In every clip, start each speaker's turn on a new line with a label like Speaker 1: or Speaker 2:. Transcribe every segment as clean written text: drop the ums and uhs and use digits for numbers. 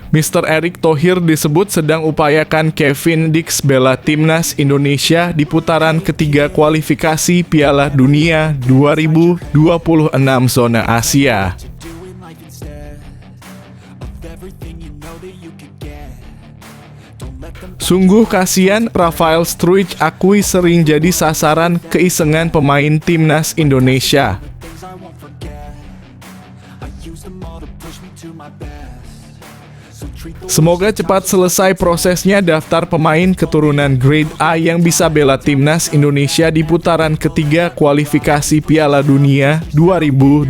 Speaker 1: Mr. Erick Thohir disebut sedang upayakan Kevin Dix bela timnas Indonesia di putaran ketiga kualifikasi Piala Dunia 2026 zona Asia. Sungguh kasihan, Rafael Struijk akui sering jadi sasaran keisengan pemain timnas Indonesia. Semoga cepat selesai prosesnya daftar pemain keturunan Grade A yang bisa bela timnas Indonesia di putaran ketiga kualifikasi Piala Dunia 2026.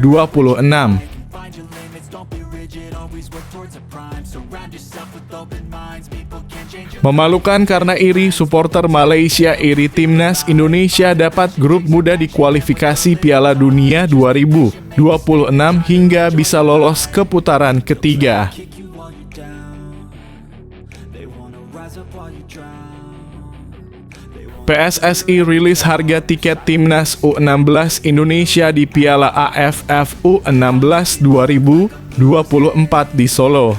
Speaker 1: Memalukan karena iri, supporter Malaysia iri timnas Indonesia dapat grup muda di kualifikasi Piala Dunia 2026 hingga bisa lolos ke putaran ketiga. PSSI rilis harga tiket timnas U16 Indonesia di Piala AFF U16 2024 di Solo.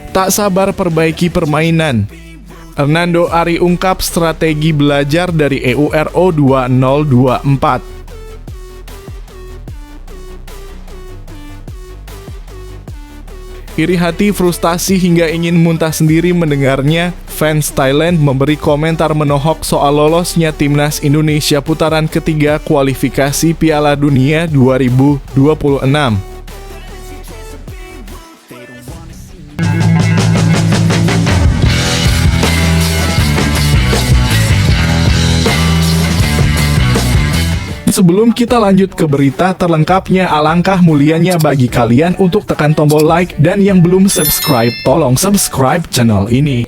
Speaker 1: Tak sabar perbaiki permainan. Hernando Ari ungkap strategi belajar dari EURO 2024. Iri hati, frustasi hingga ingin muntah sendiri mendengarnya, fans Thailand memberi komentar menohok soal lolosnya timnas Indonesia putaran ketiga kualifikasi Piala Dunia 2026. Sebelum kita lanjut ke berita terlengkapnya, alangkah mulianya bagi kalian untuk tekan tombol like dan yang belum subscribe, tolong subscribe channel ini.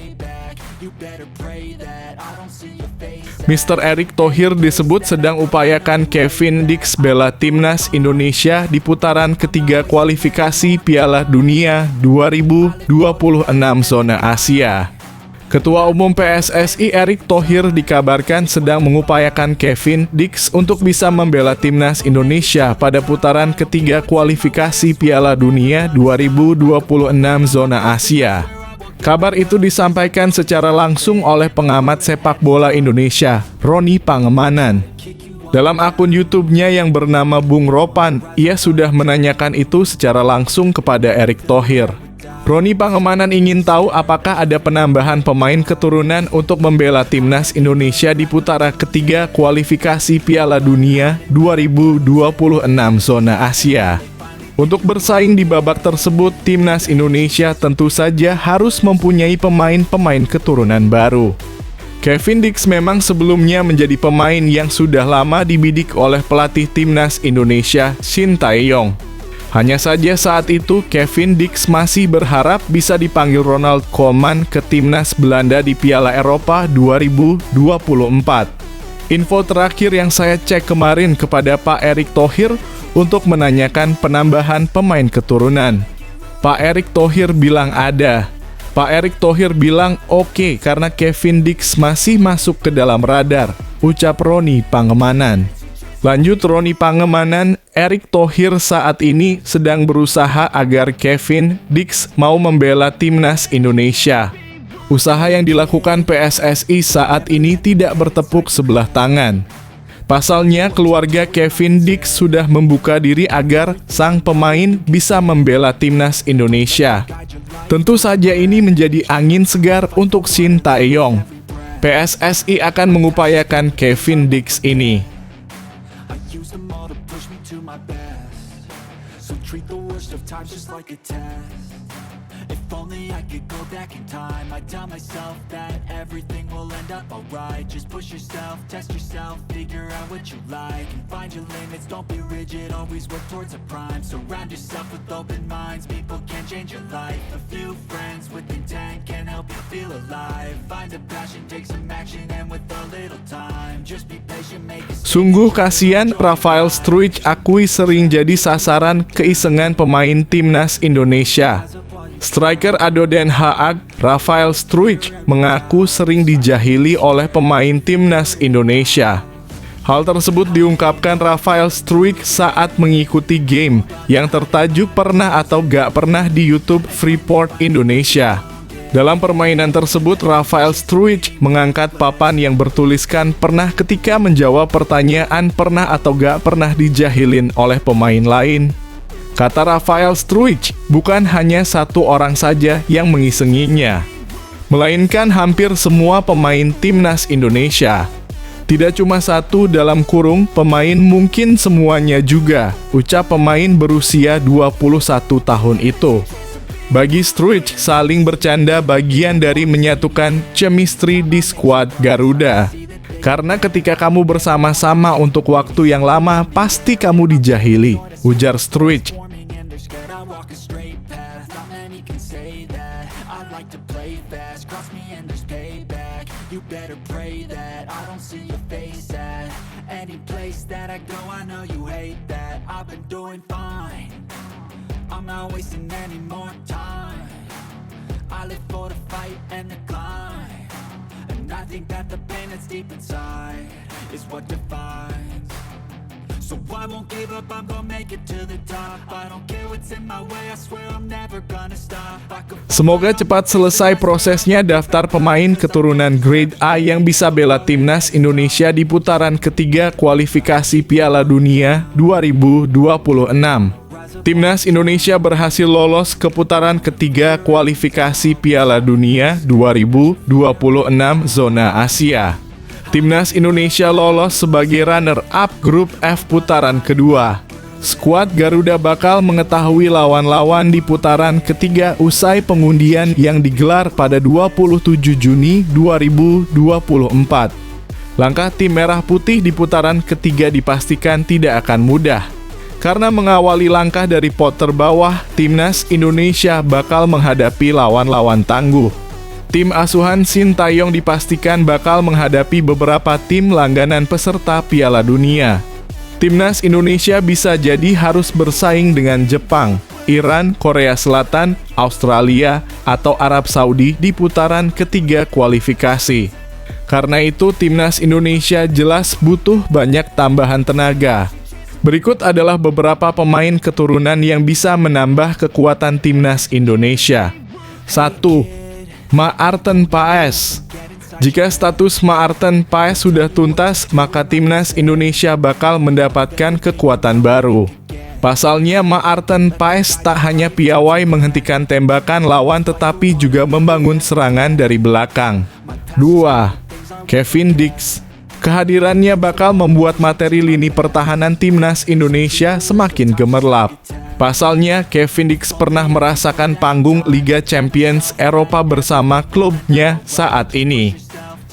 Speaker 1: Mr. Erick Thohir disebut sedang upayakan Kevin Dix bela timnas Indonesia di putaran ketiga kualifikasi Piala Dunia 2026 zona Asia. Ketua Umum PSSI Erick Thohir dikabarkan sedang mengupayakan Kevin Dix untuk bisa membela timnas Indonesia pada putaran ketiga kualifikasi Piala Dunia 2026 zona Asia. Kabar itu disampaikan secara langsung oleh pengamat sepak bola Indonesia, Roni Pangemanan. Dalam akun YouTube-nya yang bernama Bung Ropan, ia sudah menanyakan itu secara langsung kepada Erick Thohir. Roni Pangemanan ingin tahu apakah ada penambahan pemain keturunan untuk membela timnas Indonesia di putaran ketiga kualifikasi Piala Dunia 2026 zona Asia. Untuk bersaing di babak tersebut, timnas Indonesia tentu saja harus mempunyai pemain-pemain keturunan baru. Kevin Dix memang sebelumnya menjadi pemain yang sudah lama dibidik oleh pelatih timnas Indonesia, Shin Tae-yong. Hanya saja saat itu Kevin Dix masih berharap bisa dipanggil Ronald Koeman ke timnas Belanda di Piala Eropa 2024. Info terakhir yang saya cek kemarin kepada Pak Erick Thohir untuk menanyakan penambahan pemain keturunan. Pak Erick Thohir bilang ada. Pak Erick Thohir bilang oke karena Kevin Dix masih masuk ke dalam radar, ucap Roni Pangemanan. Lanjut Roni Pangemanan, Erick Thohir saat ini sedang berusaha agar Kevin Dix mau membela timnas Indonesia. Usaha yang dilakukan PSSI saat ini tidak bertepuk sebelah tangan. Pasalnya, keluarga Kevin Dix sudah membuka diri agar sang pemain bisa membela timnas Indonesia. Tentu saja ini menjadi angin segar untuk Shin Tae-yong. PSSI akan mengupayakan Kevin Dix ini. Treat the worst of times just like a test. If only I could go back in time, I'd tell myself that everything will end up alright. Just push yourself, test yourself, figure out what you like, and find your limits, don't be rigid, always work towards a prime. Surround yourself with open minds, people can change your life. A few friends with intent can help you feel alive. Find a passion, take some action, and with a little time, just be patient, make it. Sungguh kasihan, Rafael Struijk akui sering jadi sasaran keisengan pemain timnas Indonesia. Striker Ado Den Haag, Rafael Struijk, mengaku sering dijahili oleh pemain timnas Indonesia. Hal tersebut diungkapkan Rafael Struijk saat mengikuti game yang tertajuk Pernah atau Gak Pernah di YouTube Freeport Indonesia. Dalam permainan tersebut, Rafael Struijk mengangkat papan yang bertuliskan pernah ketika menjawab pertanyaan pernah atau gak pernah dijahilin oleh pemain lain. Kata Rafael Struijk, bukan hanya satu orang saja yang mengisenginya, melainkan hampir semua pemain timnas Indonesia. Tidak cuma satu dalam kurung pemain, mungkin semuanya juga, ucap pemain berusia 21 tahun itu. Bagi Struijk, saling bercanda bagian dari menyatukan chemistry di skuad Garuda. Karena ketika kamu bersama-sama untuk waktu yang lama, pasti kamu dijahili, ujar Struijk.
Speaker 2: You better pray that I don't see your face at any place that I go. I know you hate that. I've been doing fine. I'm not wasting any more time. I live for the fight and the climb, and I think that the pain that's deep inside is what defines. So I won't give up, I'm gonna make it to the top. I don't care what's in my way, I swear I'm never gonna stop.
Speaker 1: Semoga cepat selesai prosesnya daftar pemain keturunan Grade A yang bisa bela timnas Indonesia di putaran ketiga kualifikasi Piala Dunia 2026. Timnas Indonesia berhasil lolos ke putaran ketiga kualifikasi Piala Dunia 2026 zona Asia. Timnas Indonesia lolos sebagai runner-up grup F putaran kedua. Skuad Garuda bakal mengetahui lawan-lawan di putaran ketiga usai pengundian yang digelar pada 27 Juni 2024. Langkah tim Merah Putih di putaran ketiga dipastikan tidak akan mudah. Karena mengawali langkah dari pot terbawah, Timnas Indonesia bakal menghadapi lawan-lawan tangguh. Tim asuhan Sintayong dipastikan bakal menghadapi beberapa tim langganan peserta Piala Dunia. Timnas Indonesia bisa jadi harus bersaing dengan Jepang, Iran, Korea Selatan, Australia, atau Arab Saudi di putaran ketiga kualifikasi. Karena itu, Timnas Indonesia jelas butuh banyak tambahan tenaga. Berikut adalah beberapa pemain keturunan yang bisa menambah kekuatan Timnas Indonesia. 1. Maarten Paes. Jika status Maarten Paes sudah tuntas, maka Timnas Indonesia bakal mendapatkan kekuatan baru. Pasalnya, Maarten Paes tak hanya piawai menghentikan tembakan lawan tetapi juga membangun serangan dari belakang. 2. Kevin Dix. Kehadirannya bakal membuat materi lini pertahanan Timnas Indonesia semakin gemerlap. Pasalnya, Kevin Dix pernah merasakan panggung Liga Champions Eropa bersama klubnya saat ini.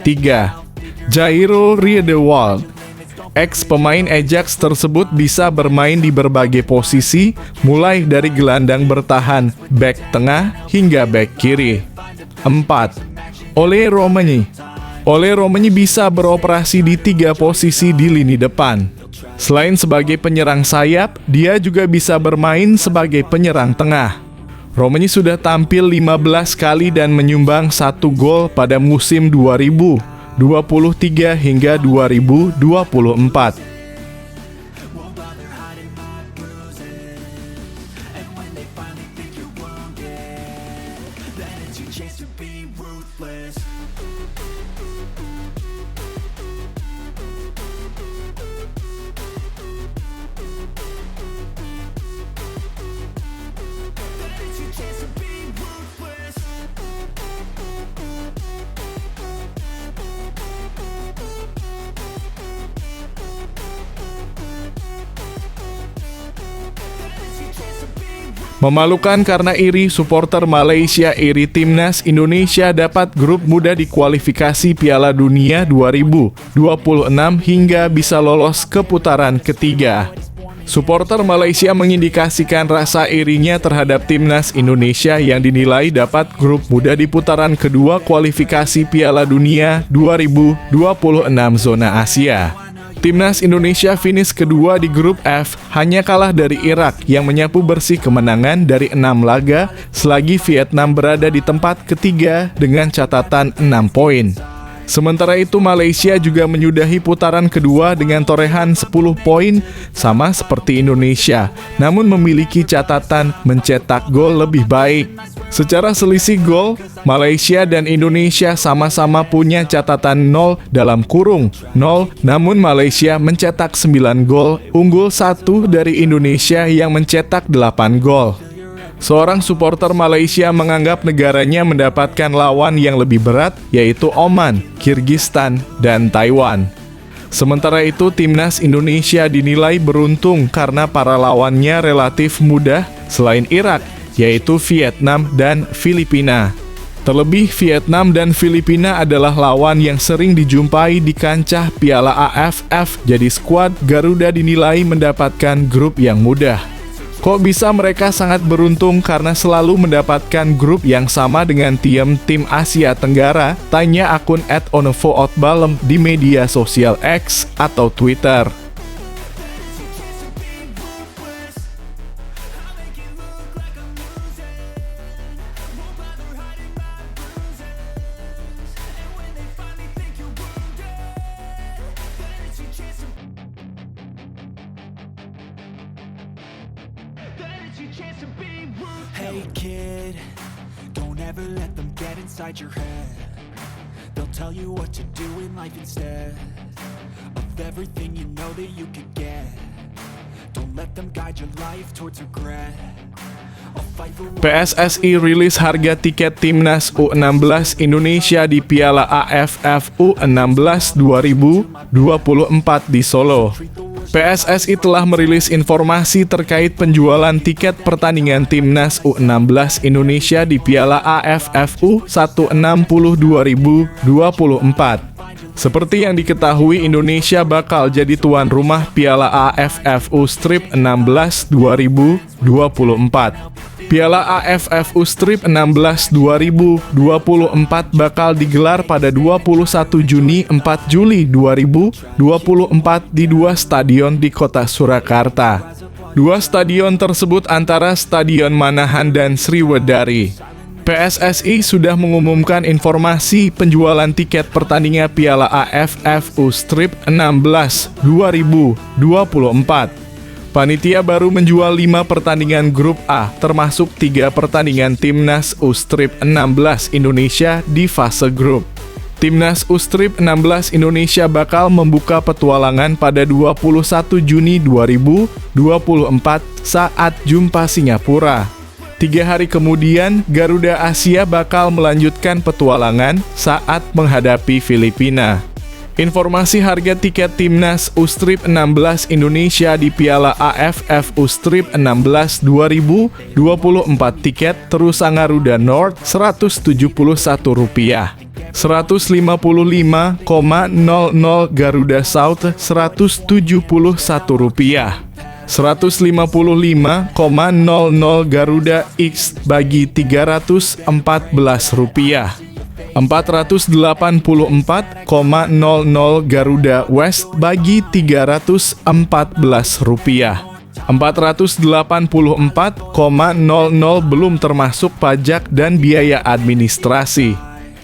Speaker 1: 3. Jairo Riedewald. Ex-pemain Ajax tersebut bisa bermain di berbagai posisi, mulai dari gelandang bertahan, bek tengah, hingga bek kiri. 4. Ole Romanyi. Ole Romanyi bisa beroperasi di 3 posisi di lini depan. Selain sebagai penyerang sayap, dia juga bisa bermain sebagai penyerang tengah. Romanyi sudah tampil 15 kali dan menyumbang 1 gol pada musim 2023 hingga 2024. Memalukan karena iri, supporter Malaysia iri Timnas Indonesia dapat grup muda di kualifikasi Piala Dunia 2026 hingga bisa lolos ke putaran ketiga. Supporter Malaysia mengindikasikan rasa irinya terhadap Timnas Indonesia yang dinilai dapat grup muda di putaran kedua kualifikasi Piala Dunia 2026 zona Asia. Timnas Indonesia finish kedua di grup F, hanya kalah dari Irak yang menyapu bersih kemenangan dari 6 laga, selagi Vietnam berada di tempat ketiga dengan catatan 6 poin. Sementara itu Malaysia juga menyudahi putaran kedua dengan torehan 10 poin sama seperti Indonesia, namun memiliki catatan mencetak gol lebih baik. Secara selisih gol, Malaysia dan Indonesia sama-sama punya catatan 0 dalam kurung 0, namun Malaysia mencetak 9 gol, unggul 1 dari Indonesia yang mencetak 8 gol. Seorang supporter Malaysia menganggap negaranya mendapatkan lawan yang lebih berat, yaitu Oman, Kirgistan, dan Taiwan. Sementara itu, timnas Indonesia dinilai beruntung karena para lawannya relatif mudah selain Irak, yaitu Vietnam dan Filipina. Terlebih, Vietnam dan Filipina adalah lawan yang sering dijumpai di kancah Piala AFF, jadi skuad Garuda dinilai mendapatkan grup yang mudah. Kok bisa mereka sangat beruntung karena selalu mendapatkan grup yang sama dengan tim Asia Tenggara? Tanya akun @onovootbalem di media sosial X atau Twitter.
Speaker 2: Hey kid, don't ever let them get inside your head. They'll tell you what to do in life instead of everything you know that you could get. Don't let them guide your life towards regret.
Speaker 1: PSSI rilis harga tiket timnas U16 Indonesia di Piala AFF U16 2024 di Solo. PSSI telah merilis informasi terkait penjualan tiket pertandingan timnas U16 Indonesia di Piala AFF U16 2024. Seperti yang diketahui, Indonesia bakal jadi tuan rumah Piala AFF U16 2024. Piala AFF U16 2024 bakal digelar pada 21 Juni 4 Juli 2024 di dua stadion di kota Surakarta. Dua stadion tersebut antara Stadion Manahan dan Sriwedari. PSSI sudah mengumumkan informasi penjualan tiket pertandingan Piala AFF U16 2024. Panitia baru menjual 5 pertandingan grup A, termasuk 3 pertandingan timnas U16 Indonesia di fase grup. Timnas U16 Indonesia bakal membuka petualangan pada 21 Juni 2024 saat jumpa Singapura. 3 hari kemudian, Garuda Asia bakal melanjutkan petualangan saat menghadapi Filipina. Informasi harga tiket timnas U16 Indonesia di Piala AFF U16 2024 tiket Terusan Garuda North Rp171, 155,00 Garuda South Rp171, 155,00 Garuda East bagi Rp314, 484,00 Garuda West bagi Rp314, 484,00 belum termasuk pajak dan biaya administrasi.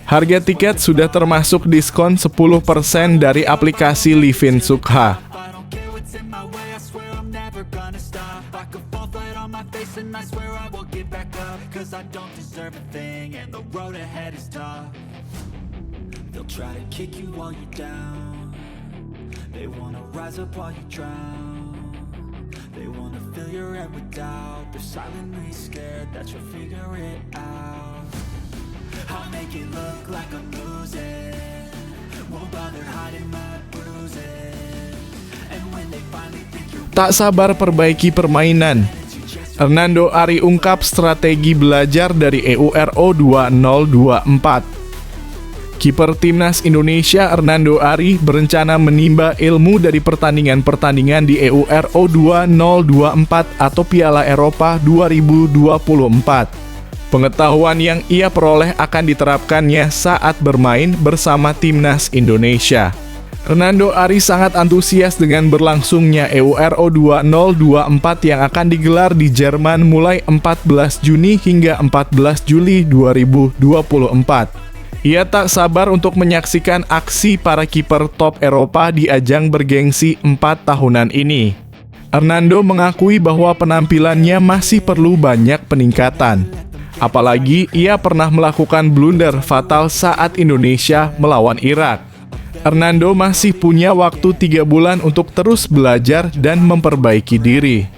Speaker 1: Harga tiket sudah termasuk diskon 10% dari aplikasi Livin Sukha.
Speaker 2: And I swear I will get back up, 'cause I don't deserve a thing, and the road ahead is tough. They'll try to kick you while you're down. They wanna rise up while you drown. They wanna fill your head with doubt. They're silently scared that you'll figure it out. I'll make it look like I'm losing. Won't bother hiding my bruises. And when they finally think you're
Speaker 1: Tak sabar perbaiki permainan. Hernando Ari ungkap strategi belajar dari EURO 2024. Kiper timnas Indonesia Hernando Ari berencana menimba ilmu dari pertandingan-pertandingan di EURO 2024 atau Piala Eropa 2024. Pengetahuan yang ia peroleh akan diterapkannya saat bermain bersama timnas Indonesia. Hernando Ari sangat antusias dengan berlangsungnya EURO 2024 yang akan digelar di Jerman mulai 14 Juni hingga 14 Juli 2024. Ia tak sabar untuk menyaksikan aksi para kiper top Eropa di ajang bergengsi 4 tahunan ini. Hernando mengakui bahwa penampilannya masih perlu banyak peningkatan. Apalagi ia pernah melakukan blunder fatal saat Indonesia melawan Irak. Hernando masih punya waktu 3 bulan untuk terus belajar dan memperbaiki diri.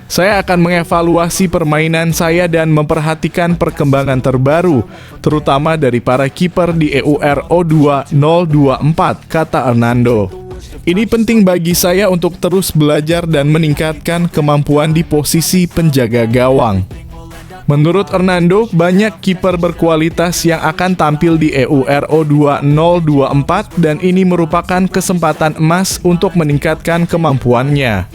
Speaker 1: Saya akan mengevaluasi permainan saya dan memperhatikan perkembangan terbaru, terutama dari para kiper di EURO 2024, kata Hernando. Ini penting bagi saya untuk terus belajar dan meningkatkan kemampuan di posisi penjaga gawang. Menurut Hernando, banyak kiper berkualitas yang akan tampil di EURO 2024 dan ini merupakan kesempatan emas untuk meningkatkan kemampuannya.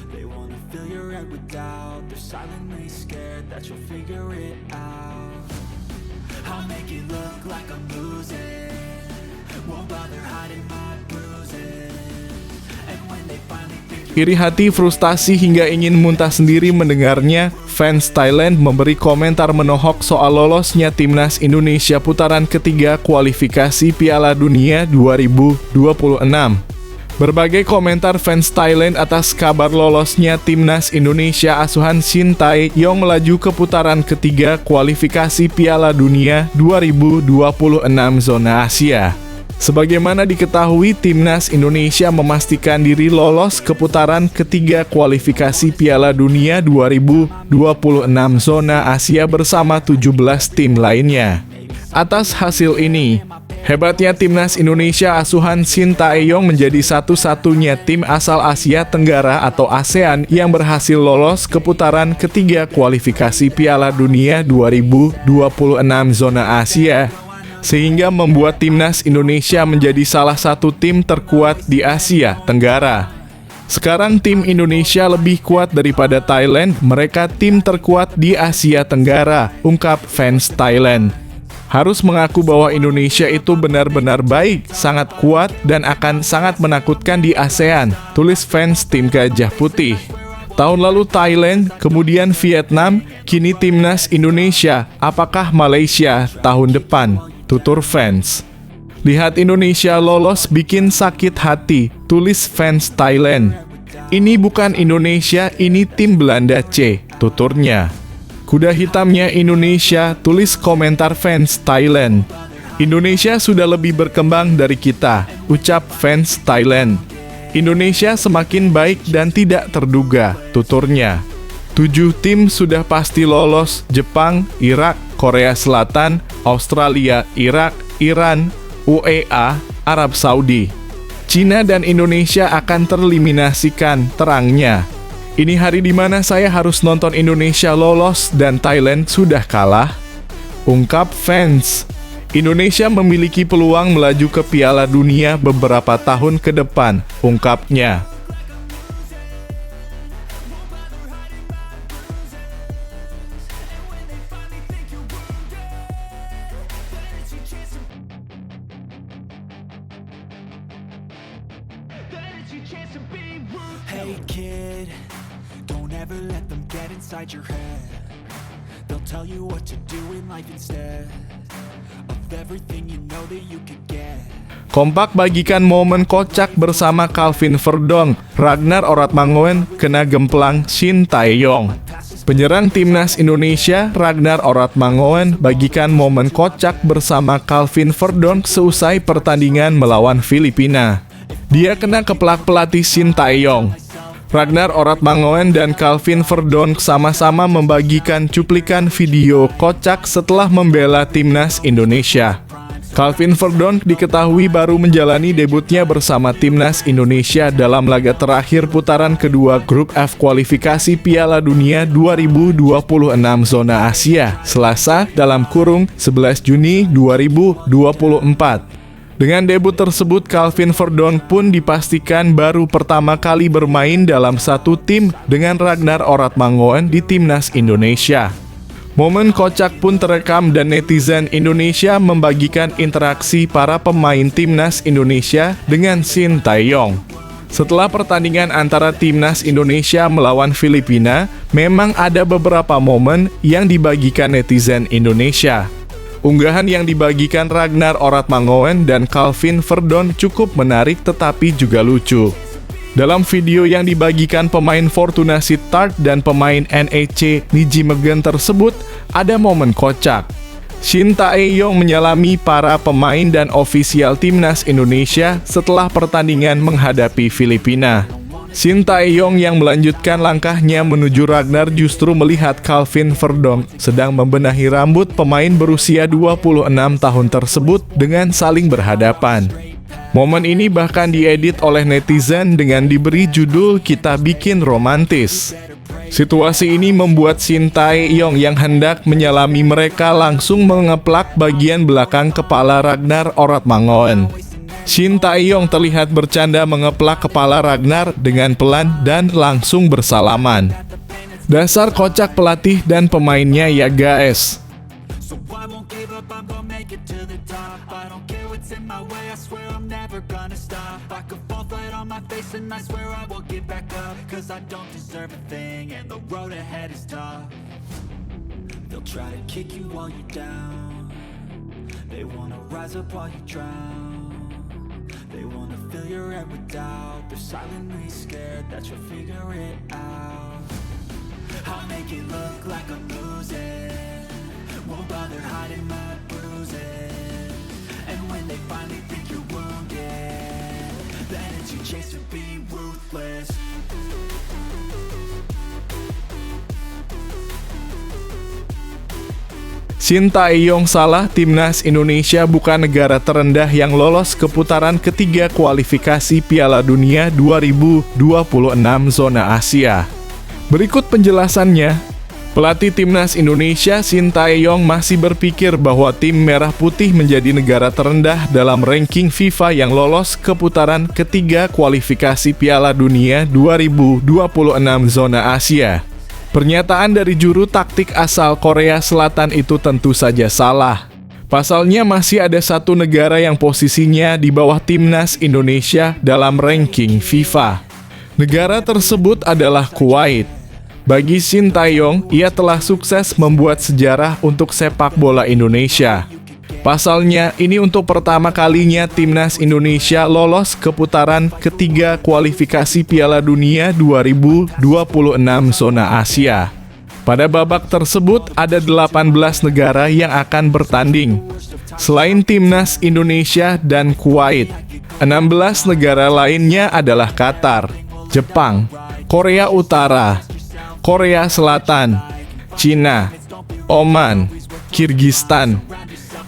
Speaker 2: They wanna fill your head with doubt. They're silently scared that you'll figure it out. I'll make it look like I'm losing. Won't bother hiding my bruises. And when they finally think
Speaker 1: Iri hati, frustasi hingga ingin muntah sendiri mendengarnya, fans Thailand memberi komentar menohok soal lolosnya timnas Indonesia putaran ketiga kualifikasi Piala Dunia 2026. Berbagai komentar fans Thailand atas kabar lolosnya timnas Indonesia asuhan Shin Tae-yong melaju ke putaran ketiga kualifikasi Piala Dunia 2026 zona Asia. Sebagaimana diketahui, timnas Indonesia memastikan diri lolos ke putaran ketiga kualifikasi Piala Dunia 2026 zona Asia bersama 17 tim lainnya. Atas hasil ini, hebatnya timnas Indonesia asuhan Shin Tae-yong menjadi satu-satunya tim asal Asia Tenggara atau ASEAN yang berhasil lolos ke putaran ketiga kualifikasi Piala Dunia 2026 zona Asia, sehingga membuat timnas Indonesia menjadi salah satu tim terkuat di Asia Tenggara. Sekarang tim Indonesia lebih kuat daripada Thailand, mereka tim terkuat di Asia Tenggara, ungkap fans Thailand. Harus mengaku bahwa Indonesia itu benar-benar baik, sangat kuat, dan akan sangat menakutkan di ASEAN, tulis fans tim Gajah Putih. Tahun lalu Thailand, kemudian Vietnam, kini timnas Indonesia. Apakah Malaysia tahun depan? Tutur fans. Lihat Indonesia lolos bikin sakit hati, tulis fans Thailand. Ini bukan Indonesia, ini tim Belanda C, tuturnya. Kuda hitamnya Indonesia, tulis komentar fans Thailand. Indonesia sudah lebih berkembang dari kita, ucap fans Thailand. Indonesia semakin baik dan tidak terduga, tuturnya. 7 tim sudah pasti lolos: Jepang, Irak, Korea Selatan, Australia, Irak, Iran, UEA, Arab Saudi. Cina dan Indonesia akan tereliminasikan, terangnya. Ini hari di mana saya harus nonton Indonesia lolos dan Thailand sudah kalah, ungkap fans. Indonesia memiliki peluang melaju ke Piala Dunia beberapa tahun ke depan, ungkapnya.
Speaker 2: Hey kid, don't ever let them get inside your head. They'll tell you what to do in life instead of everything you know that you could get.
Speaker 1: Kompak bagikan momen kocak bersama Calvin Verdonk, Ragnar Oratmangoen kena gemplang Shin Tae-yong. Penyerang timnas Indonesia, Ragnar Oratmangoen, bagikan momen kocak bersama Calvin Verdonk seusai pertandingan melawan Filipina. Dia kena keplak pelatih Shin Tae-yong. Ragnar Oratmangoen dan Calvin Verdonk sama-sama membagikan cuplikan video kocak setelah membela timnas Indonesia. Calvin Verdonk diketahui baru menjalani debutnya bersama timnas Indonesia dalam laga terakhir putaran kedua grup F kualifikasi Piala Dunia 2026 zona Asia, Selasa (11 Juni 2024). Dengan debut tersebut, Calvin Verdonk pun dipastikan baru pertama kali bermain dalam satu tim dengan Ragnar Oratmangoen di timnas Indonesia. Momen kocak pun terekam dan netizen Indonesia membagikan interaksi para pemain timnas Indonesia dengan Shin Tae-yong. Setelah pertandingan antara timnas Indonesia melawan Filipina, memang ada beberapa momen yang dibagikan netizen Indonesia. Unggahan yang dibagikan Ragnar Oratmangoen dan Calvin Verdon cukup menarik tetapi juga lucu. Dalam video yang dibagikan pemain Fortuna Sittard dan pemain NEC Nijmegen tersebut, ada momen kocak. Shin Tae-yong menyalami para pemain dan ofisial timnas Indonesia setelah pertandingan menghadapi Filipina. Shin Tae-yong yang melanjutkan langkahnya menuju Ragnar justru melihat Calvin Verdon sedang membenahi rambut pemain berusia 26 tahun tersebut dengan saling berhadapan. Momen ini bahkan diedit oleh netizen dengan diberi judul "Kita Bikin Romantis". Situasi ini membuat Shin Tae-yong yang hendak menyalami mereka langsung mengeplak bagian belakang kepala Ragnar Oratmangoen. Shin Tae-yong terlihat bercanda mengeplak kepala Ragnar dengan pelan dan langsung bersalaman. Dasar kocak pelatih dan pemainnya ya guys.
Speaker 2: So I won't give up, I'm gonna make it to the top. I don't care what's in my way, I swear I'm never gonna stop. I could fall flat on my face and I swear I will get back up. Cause I don't deserve a thing and the road ahead is tough. They'll try to kick you while you're down. They wanna rise up while you drown. They wanna fill your head with doubt. They're silently scared that you'll figure it out. I'll make it look like I'm losing. Won't bother hiding my bruises. And when they finally think you're wounded, then it's your chance to be ruthless.
Speaker 1: Shin Tae-yong salah, timnas Indonesia bukan negara terendah yang lolos ke putaran ketiga kualifikasi Piala Dunia 2026 zona Asia. Berikut penjelasannya. Pelatih timnas Indonesia Shin Tae-yong masih berpikir bahwa tim merah putih menjadi negara terendah dalam ranking FIFA yang lolos ke putaran ketiga kualifikasi Piala Dunia 2026 zona Asia. Pernyataan dari juru taktik asal Korea Selatan itu tentu saja salah. Pasalnya masih ada satu negara yang posisinya di bawah timnas Indonesia dalam ranking FIFA. Negara tersebut adalah Kuwait. Bagi Shin Tae-yong, ia telah sukses membuat sejarah untuk sepak bola Indonesia. Pasalnya, ini untuk pertama kalinya timnas Indonesia lolos ke putaran ketiga kualifikasi Piala Dunia 2026 zona Asia. Pada babak tersebut, ada 18 negara yang akan bertanding. Selain timnas Indonesia dan Kuwait, 16 negara lainnya adalah Qatar, Jepang, Korea Utara, Korea Selatan, Cina, Oman, Kirgistan,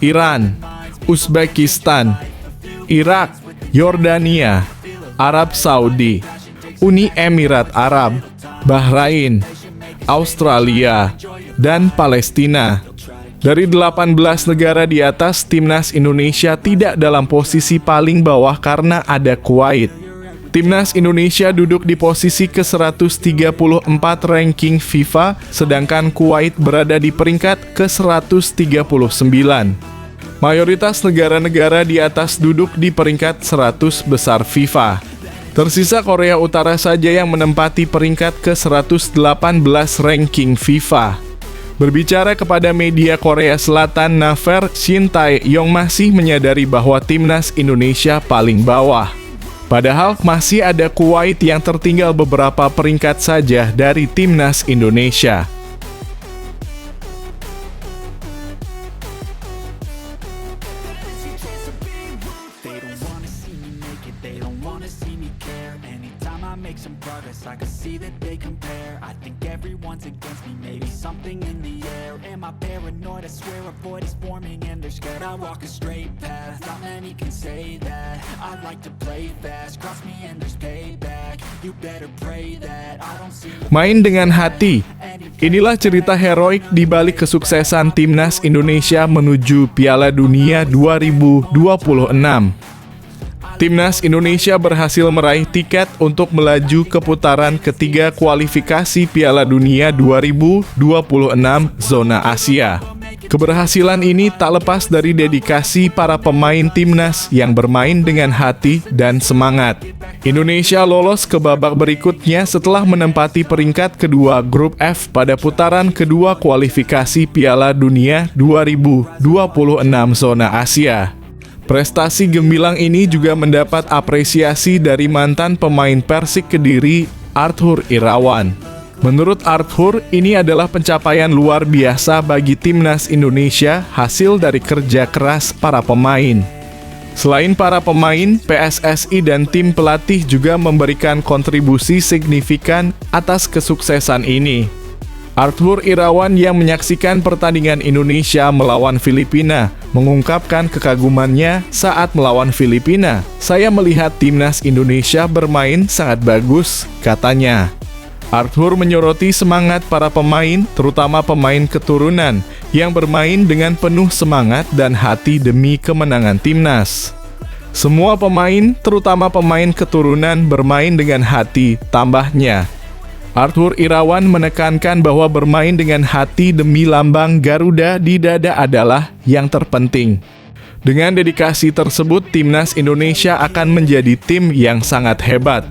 Speaker 1: Iran, Uzbekistan, Irak, Yordania, Arab Saudi, Uni Emirat Arab, Bahrain, Australia, dan Palestina. Dari 18 negara di atas, timnas Indonesia tidak dalam posisi paling bawah karena ada Kuwait. Timnas Indonesia duduk di posisi ke-134 ranking FIFA, sedangkan Kuwait berada di peringkat ke-139. Mayoritas negara-negara di atas duduk di peringkat 100 besar FIFA. Tersisa Korea Utara saja yang menempati peringkat ke-118 ranking FIFA. Berbicara kepada media Korea Selatan, Naver, Shin Tae-yong masih menyadari bahwa timnas Indonesia paling bawah. Padahal masih ada Kuwait yang tertinggal beberapa peringkat saja dari timnas Indonesia. Main dengan hati. Inilah cerita heroik di balik kesuksesan timnas Indonesia menuju Piala Dunia 2026. Timnas Indonesia berhasil meraih tiket untuk melaju ke putaran ketiga kualifikasi Piala Dunia 2026 zona Asia. Keberhasilan ini tak lepas dari dedikasi para pemain timnas yang bermain dengan hati dan semangat. Indonesia lolos ke babak berikutnya setelah menempati peringkat kedua grup F pada putaran kedua kualifikasi Piala Dunia 2026 zona Asia. Prestasi gemilang ini juga mendapat apresiasi dari mantan pemain Persik Kediri, Arthur Irawan. Menurut Arthur, ini adalah pencapaian luar biasa bagi timnas Indonesia, hasil dari kerja keras para pemain. Selain para pemain, PSSI dan tim pelatih juga memberikan kontribusi signifikan atas kesuksesan ini. Arthur Irawan yang menyaksikan pertandingan Indonesia melawan Filipina mengungkapkan kekagumannya saat melawan Filipina. "Saya melihat timnas Indonesia bermain sangat bagus," katanya. Arthur menyoroti semangat para pemain, terutama pemain keturunan, yang bermain dengan penuh semangat dan hati demi kemenangan timnas. "Semua pemain, terutama pemain keturunan, bermain dengan hati," tambahnya. Arthur Irawan menekankan bahwa bermain dengan hati demi lambang Garuda di dada adalah yang terpenting. Dengan dedikasi tersebut, timnas Indonesia akan menjadi tim yang sangat hebat.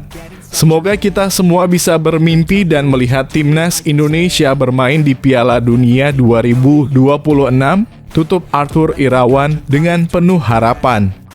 Speaker 1: Semoga kita semua bisa bermimpi dan melihat timnas Indonesia bermain di Piala Dunia 2026, tutup Arthur Irawan dengan penuh harapan.